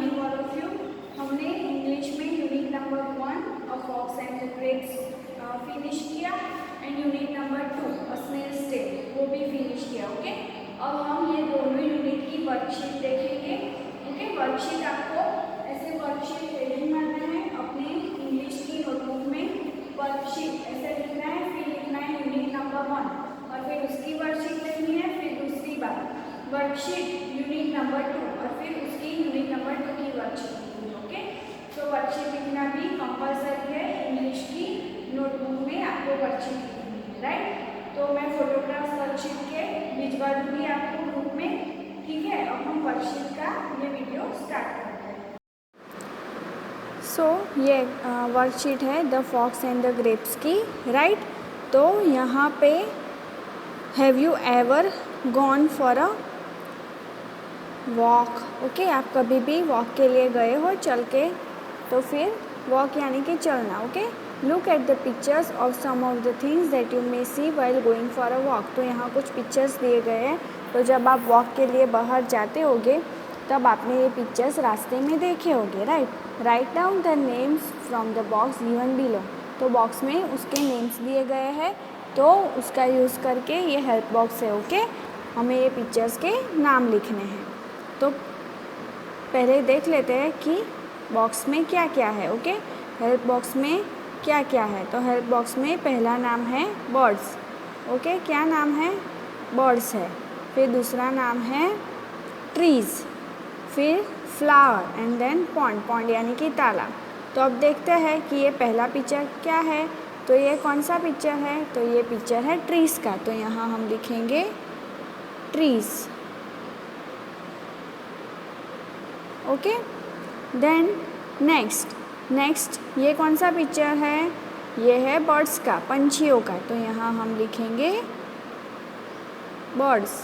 Morning all of you. हमने English में unit number 1 a fox and the grapes finish किया and unit number 2 a snail's tale वो भी finish किया। Okay, अब हम ये दोनों यूनिट की वर्कशीट देखेंगे। ओके, वर्कशीट आपको ऐसे वर्कशीट हेडिंग मारना है अपने इंग्लिश की नोटबुक में। वर्कशीट ऐसे लिखना है, फिर लिखना है यूनिट नंबर 1 और फिर उसकी वर्कशीट लिखनी है, फिर दूसरी बार वर्कशीट यूनिट नंबर 2 और फिर उसकी यूनिट नंबर 2 की वर्कशीट लिखनी है। ओके, तो वर्कशीट लिखना भी कंपलसरी है। इंग्लिश की नोटबुक में आपको वर्कशीट लिखनी है, राइट। तो मैं फोटोग्राफ्स वर्कशीट के भिजवा दूंगी आपको ग्रुप में, ठीक है। अब हम वर्कशीट का ये वीडियो स्टार्ट करते हैं। सो ये वर्कशीट है the fox and the grapes की, राइट। तो यहाँ पे have you ever gone for a walk. Okay, आप कभी भी वॉक के लिए गए हो चल के, तो फिर वॉक यानी कि चलना। Okay, look at the pictures of some of the things that you may see while going for a walk. तो यहाँ कुछ पिक्चर्स दिए गए हैं, तो जब आप वॉक के लिए बाहर जाते होगे तब आपने ये पिक्चर्स रास्ते में देखे होंगे, right. Write down the names from the box given below. तो बॉक्स में उसके नेम्स दिए गए हैं, तो उसका यूज़ करके ये हेल्प बॉक्स है। ओके, हमें ये पिक्चर्स के नाम लिखने हैं। तो पहले देख लेते हैं कि बॉक्स में क्या क्या है। ओके, हेल्प बॉक्स में क्या क्या है। तो हेल्प बॉक्स में पहला नाम है बर्ड्स। ओके, क्या नाम है? बर्ड्स है। फिर दूसरा नाम है ट्रीज़, फिर flower and then pond. Pond यानी कि तालाब। तो अब देखते हैं कि ये पहला पिक्चर क्या है। तो ये कौन सा पिक्चर है? तो ये पिक्चर है ट्रीज़ का। तो यहाँ हम लिखेंगे ट्रीज़। ओके, देन नेक्स्ट ये कौन सा पिक्चर है? ये है बर्ड्स का, पंछियों का। तो यहाँ हम लिखेंगे बर्ड्स।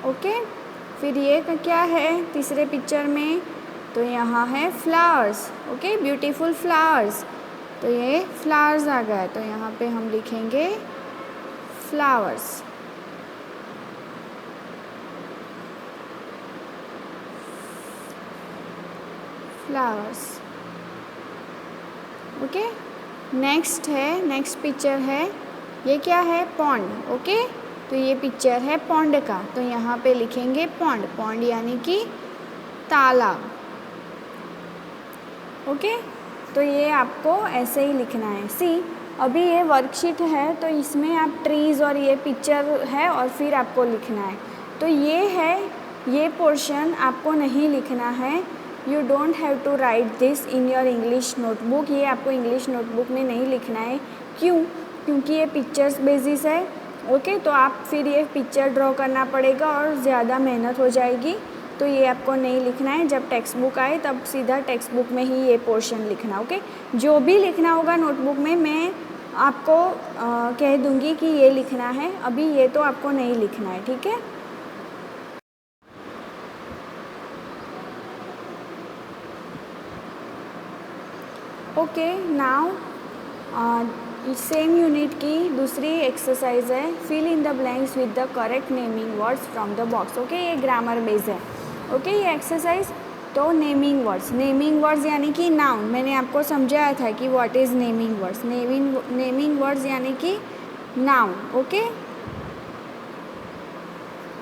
ओके, फिर ये क्या है तीसरे पिक्चर में? तो यहाँ है फ्लावर्स। Okay, beautiful flowers. तो ये फ्लावर्स आ गया। तो यहाँ पे हम लिखेंगे flowers. Flowers. Okay, next picture है, ये क्या है? पॉन्ड। ओके, तो ये पिक्चर है पॉन्ड का। तो यहाँ पे लिखेंगे पॉन्ड। पॉन्ड यानी कि तालाब। ओके, तो ये आपको ऐसे ही लिखना है। सी, अभी ये वर्कशीट है तो इसमें आप ट्रीज़ और ये पिक्चर है और फिर आपको लिखना है। तो ये है, ये पोर्शन आपको नहीं लिखना है। You don't have to write this in your English notebook. ये आपको इंग्लिश नोटबुक में नहीं लिखना है। क्यों? क्योंकि ये पिक्चर्स बेसिस है। ओके, तो आप फिर ये पिक्चर ड्रॉ करना पड़ेगा और ज़्यादा मेहनत हो जाएगी। तो ये आपको नहीं लिखना है। जब टेक्स्ट बुक आए तब सीधा टेक्स्ट बुक में ही ये पोर्शन लिखना। ओके, जो भी लिखना होगा नोटबुक में मैं आपको कह दूँगी कि ये लिखना है। अभी ये तो आपको नहीं लिखना है, ठीक है। ओके, नाउ सेम यूनिट की दूसरी एक्सरसाइज है, fill in the blanks with the correct naming words from the box. Okay, ये ग्रामर बेस है। ओके, ये एक्सरसाइज। तो नेमिंग वर्ड्स यानी कि नाउन। मैंने आपको समझाया था कि what is naming words. Naming words यानी कि नाउन। ओके,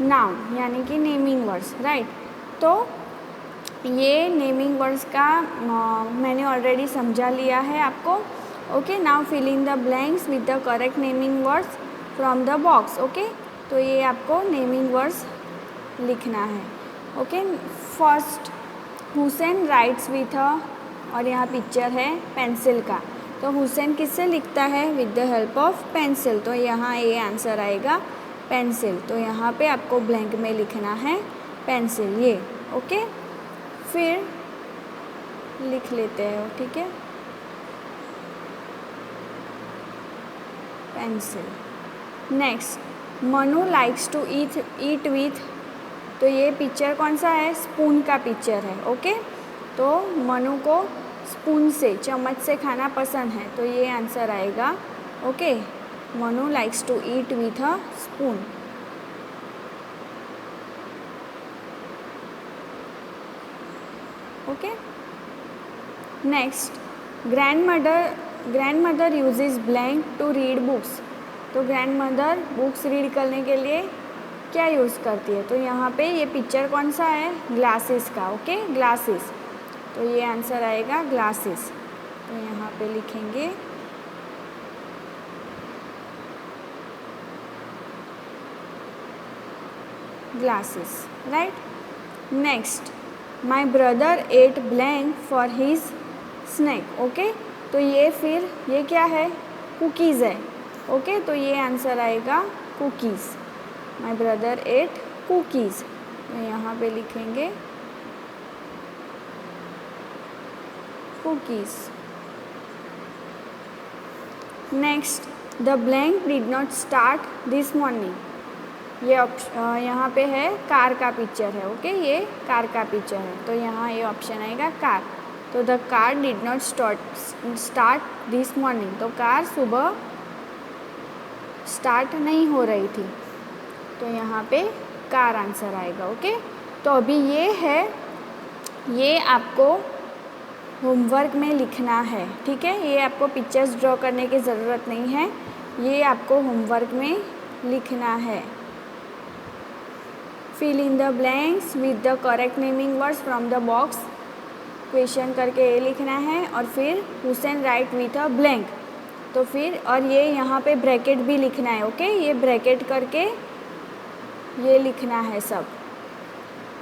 नाउन यानी कि नेमिंग वर्ड्स, राइट। तो ये नेमिंग वर्ड्स का मैंने ऑलरेडी समझा लिया है आपको। Okay, now fill in the blanks with the correct naming words from the box. Okay, तो ये आपको नेमिंग वर्ड्स लिखना है। Okay, first Hussain writes with a, और यहाँ पिक्चर है पेंसिल का। तो हुसैन किससे लिखता है? With the help of pencil. तो यहाँ ये आंसर आएगा पेंसिल। तो यहाँ पे आपको ब्लैंक में लिखना है पेंसिल, ये। ओके, फिर लिख लेते हैं, ठीक है, pencil. Next, Manu likes to eat with. तो ये पिक्चर कौन सा है? स्पून का पिक्चर है। ओके, तो मनु को स्पून से, चम्मच से खाना पसंद है। तो ये आंसर आएगा। Okay, Manu likes to eat with a spoon. Next grandmother uses blank to read books. तो ग्रैंड मदर बुक्स रीड करने के लिए क्या यूज़ करती है? तो यहाँ पे ये पिक्चर कौन सा है? ग्लासेस का। ओके, ग्लासेस। तो ये आंसर आएगा ग्लासेस। तो यहाँ पे लिखेंगे glasses, right. Next, my brother ate blank for his snack. Okay, तो ये क्या है? कुकीज़ है। ओके, तो ये आंसर आएगा cookies. My brother ate cookies. तो यहाँ पे लिखेंगे cookies. Next, the blank did not start this morning. ये यहाँ पे है कार का पिक्चर है। ओके, ये कार का पिक्चर है, तो यहाँ ये ऑप्शन आएगा कार। तो the car did not start this morning. तो कार सुबह स्टार्ट नहीं हो रही थी, तो यहाँ पे कार आंसर आएगा। ओके, तो अभी ये आपको होमवर्क में लिखना है। ठीक है, ये आपको पिक्चर्स ड्रॉ करने की ज़रूरत नहीं है, ये आपको होमवर्क में लिखना है। Fill in the blanks with the correct naming words from the box. Question करके ये लिखना है और फिर Hussain write with a blank. तो फिर और ये यहाँ पे ब्रैकेट भी लिखना है। ओके, ये ब्रैकेट करके ये लिखना है सब।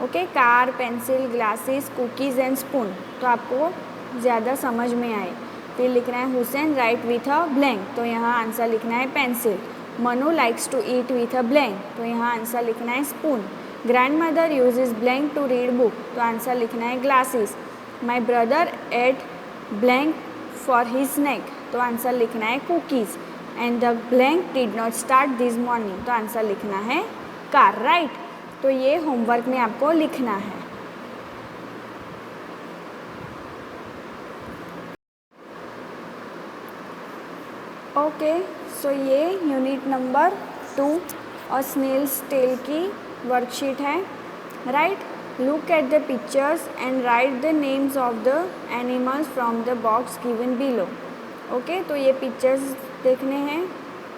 Okay, car, pencil, glasses, cookies and spoon. तो आपको ज़्यादा समझ में आए। फिर लिखना है Hussain write with a blank. तो यहाँ आंसर लिखना है pencil. Manu likes to eat with a blank. तो यहाँ आंसर लिखना है spoon. Grandmother uses blank to read book. तो आंसर लिखना है glasses. My brother ate blank for his snack. तो आंसर लिखना है cookies. And the blank did not start this morning. तो आंसर लिखना है कार, राइट। तो ये होमवर्क में आपको लिखना है। ओके, सो ये यूनिट नंबर 2 और स्नेल्स टेल की वर्कशीट है, right. Look at the pictures and right the names of the animals from the box given below. Okay, तो ये पिक्चर्स देखने हैं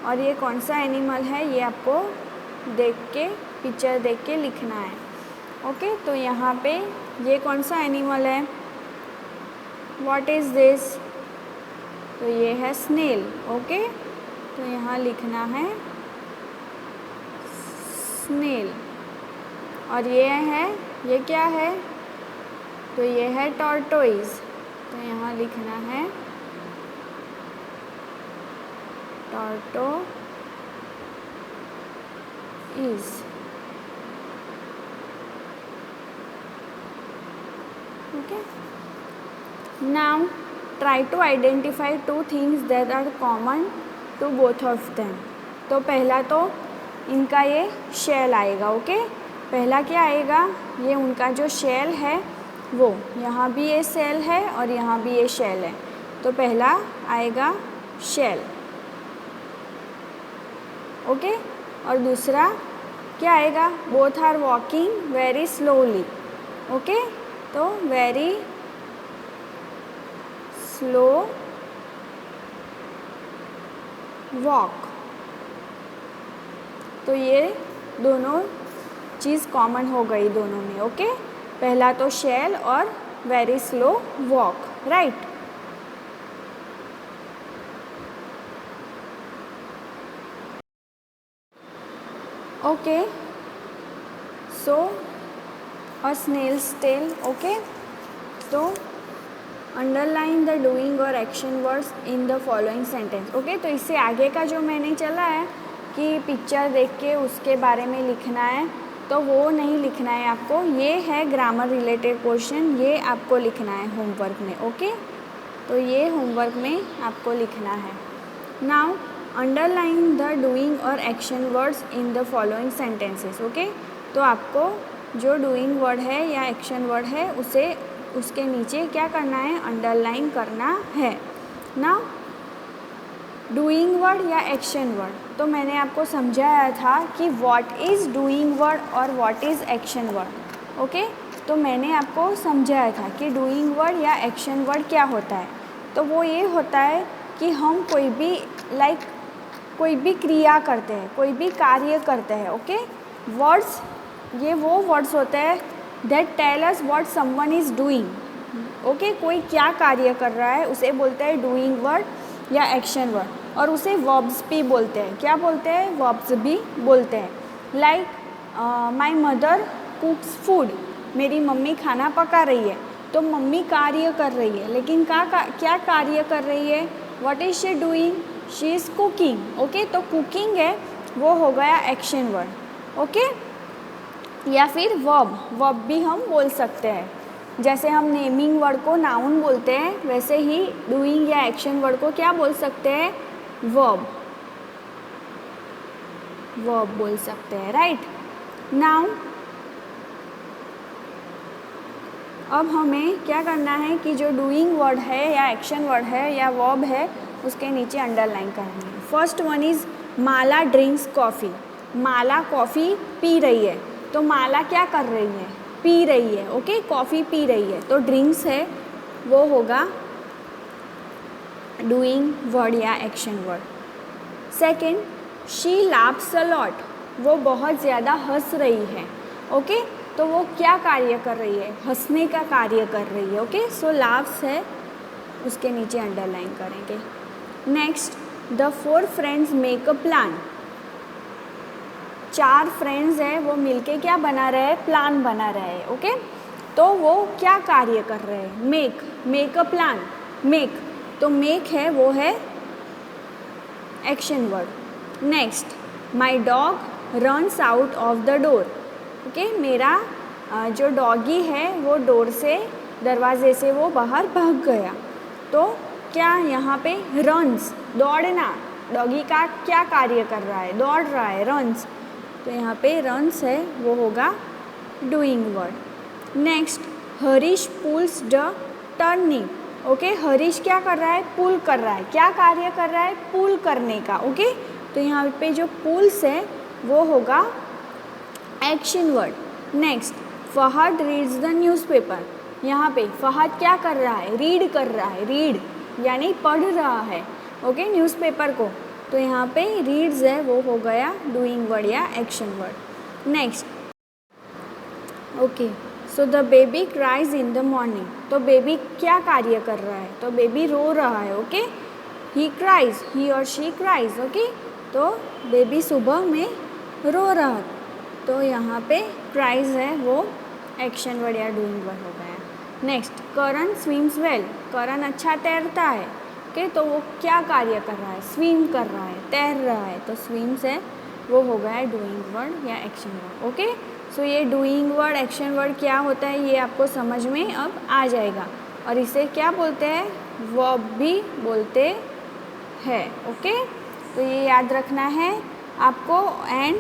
और ये कौन सा एनिमल है ये आपको पिक्चर देख के लिखना है। ओके, तो यहाँ पे ये कौन सा एनिमल है? What is this? तो ये है स्नेल। ओके, तो यहाँ लिखना है स्नेल। और ये क्या है? तो ये है टॉर्टोइज। तो यहाँ लिखना है tortoise. Okay, now try to identify 2 things that are common to both of them. तो पहला तो इनका ये शेल आएगा। ओके, पहला क्या आएगा? ये उनका जो शेल है वो, यहाँ भी ये शेल है और यहाँ भी ये शेल है। तो पहला आएगा शेल। ओके, और दूसरा क्या आएगा? Both are walking very slowly. Okay, तो वेरी स्लो वॉक। तो ये दोनों चीज़ कॉमन हो गई दोनों में। ओके, पहला तो शेल और very slow walk, right. Okay, so a snail's tale. Okay, तो अंडरलाइन द डूइंग और action words in the following sentence. Okay, तो इससे आगे का जो मैंने चला है कि पिक्चर देख के उसके बारे में लिखना है, तो वो नहीं लिखना है आपको। ये है ग्रामर रिलेटेड क्वेश्चन, ये आपको लिखना है होमवर्क में। ओके, तो ये होमवर्क में आपको लिखना है। नाउ अंडरलाइन द डूइंग और action words in the following sentences. Okay, तो आपको जो डूइंग वर्ड है या एक्शन वर्ड है उसे उसके नीचे क्या करना है? अंडरलाइन करना है ना। डूइंग वर्ड या एक्शन वर्ड, तो मैंने आपको समझाया था कि व्हाट इज़ डूइंग वर्ड और what is action word. Okay, तो मैंने आपको समझाया था कि डूइंग वर्ड या एक्शन वर्ड क्या होता है। तो वो ये होता है कि हम कोई भी कोई भी क्रिया करते हैं, कोई भी कार्य करते हैं। ओके, वर्ड्स ये वो वर्ड्स होते हैं that tell us what someone is doing. Okay, कोई क्या कार्य कर रहा है उसे बोलते हैं डूइंग वर्ड या एक्शन वर्ड, और उसे वर्ब्स भी बोलते हैं। क्या बोलते हैं? वर्ब्स भी बोलते हैं। लाइक माई मदर कुक्स फूड, मेरी मम्मी खाना पका रही है। तो मम्मी कार्य कर रही है, लेकिन क्या कार्य कर रही है? What is she doing? She is cooking. Okay, तो कुकिंग है वो हो गया एक्शन वर्ड। ओके, या फिर वर्ब भी हम बोल सकते हैं। जैसे हम नेमिंग वर्ड को नाउन बोलते हैं, वैसे ही डूइंग या एक्शन वर्ड को क्या बोल सकते हैं? वर्ब बोल सकते हैं, राइट। नाउ अब हमें क्या करना है कि जो डूइंग वर्ड है या एक्शन वर्ड है या वर्ब है उसके नीचे अंडरलाइन करनी है। First one is Mala drinks coffee. Mala coffee P रही है, तो माला क्या कर रही है? पी रही है। ओके, कॉफ़ी पी रही है, तो ड्रिंक्स है वो होगा डूइंग वर्ड या action word. Second, she laughs a lot, वो बहुत ज़्यादा हंस रही है। ओके, तो वो क्या कार्य कर रही है? हंसने का कार्य कर रही है। ओके, सो लाफ्स है उसके नीचे अंडरलाइन करेंगे। Next, the 4 friends make a plan. 4 friends हैं वो मिलके क्या बना रहे हैं? प्लान बना रहे हैं। ओके, तो वो क्या कार्य कर रहे हैं? Make a plan. मेक, तो मेक है वो है action word. Next, my dog runs out of the door. Okay, मेरा जो डॉगी है वो डोर से, दरवाजे से वो बाहर भाग गया। तो क्या यहाँ पे रन्स, दौड़ना, डॉगी का क्या कार्य कर रहा है? दौड़ रहा है, रन्स। तो यहाँ पे रन्स है वो होगा doing word. Next, Harish pulls the turning. Okay, Harish क्या कर रहा है? पुल कर रहा है। क्या कार्य कर रहा है? पुल करने का। ओके, तो यहाँ पे जो पुल्स है वो होगा action word. Next, Fahad reads the newspaper. यहाँ पे फहद क्या कर रहा है? रीड कर रहा है। रीड यानी पढ़ रहा है। ओके, न्यूज़पेपर को, तो यहाँ पे रीड्स है वो हो गया डूइंग वर्ड या action word. Next, okay, so the baby cries in the morning. तो बेबी क्या कार्य कर रहा है? तो बेबी रो रहा है। ओके, ही क्राइज, ही और शी क्राइज। ओके, तो बेबी सुबह में रो रहा है, तो यहाँ पे क्राइज है वो एक्शन वर्ड या डूइंग वर्ड हो गया। नेक्स्ट, करण स्विम्स वेल। करण अच्छा तैरता है। ओके, तो वो क्या कार्य कर रहा है? स्विम कर रहा है, तैर रहा है, तो स्विम्स है वो हो गया है डूइंग वर्ड या एक्शन वर्ड। ओके, सो ये डूइंग वर्ड एक्शन वर्ड क्या होता है ये आपको समझ में अब आ जाएगा। और इसे क्या बोलते हैं? वर्ब भी बोलते हैं। ओके, तो ये याद रखना है आपको। एंड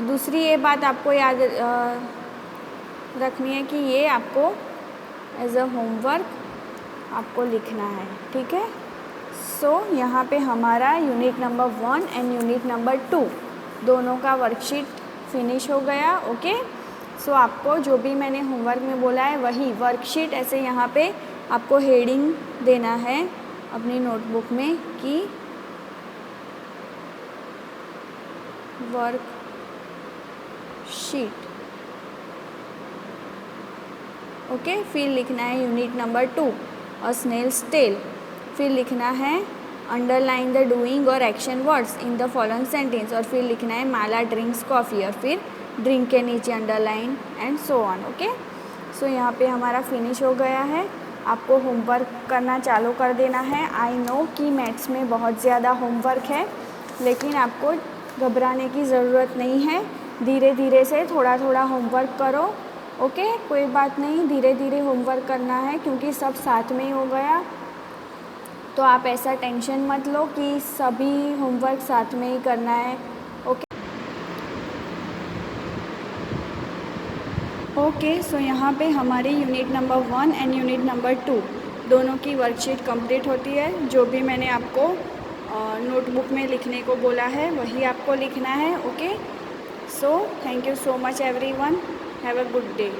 दूसरी ये बात आपको याद रखनी है कि ये आपको एज अ होमवर्क आपको लिखना है। ठीक है, सो यहाँ पे हमारा unit number 1 and unit number 2 दोनों का वर्कशीट फिनिश हो गया। ओके, सो आपको जो भी मैंने होमवर्क में बोला है वही वर्कशीट ऐसे यहाँ पे आपको हेडिंग देना है अपनी नोटबुक में कि वर्कशीट। ओके, फिर लिखना है unit number 2 a snail's tell. फिर लिखना है अंडरलाइन द डूइंग और action words in the following sentence, और फिर लिखना है माला ड्रिंक्स कॉफ़ी, और फिर ड्रिंक के नीचे underline and so on. Okay, so यहाँ पे हमारा फिनिश हो गया है। आपको होमवर्क करना चालू कर देना है। आई नो कि मैथ्स में बहुत ज़्यादा होमवर्क है, लेकिन आपको घबराने की ज़रूरत नहीं है। धीरे धीरे से थोड़ा थोड़ा होमवर्क करो। ओके, कोई बात नहीं, धीरे धीरे होमवर्क करना है क्योंकि सब साथ में ही हो गया। तो आप ऐसा टेंशन मत लो कि सभी होमवर्क साथ में ही करना है। ओके, सो यहाँ पे हमारी unit number 1 and unit number 2 दोनों की वर्कशीट कंप्लीट होती है। जो भी मैंने आपको नोटबुक में लिखने को बोला है वही आपको लिखना है। Okay, so thank you so much everyone, have a good day.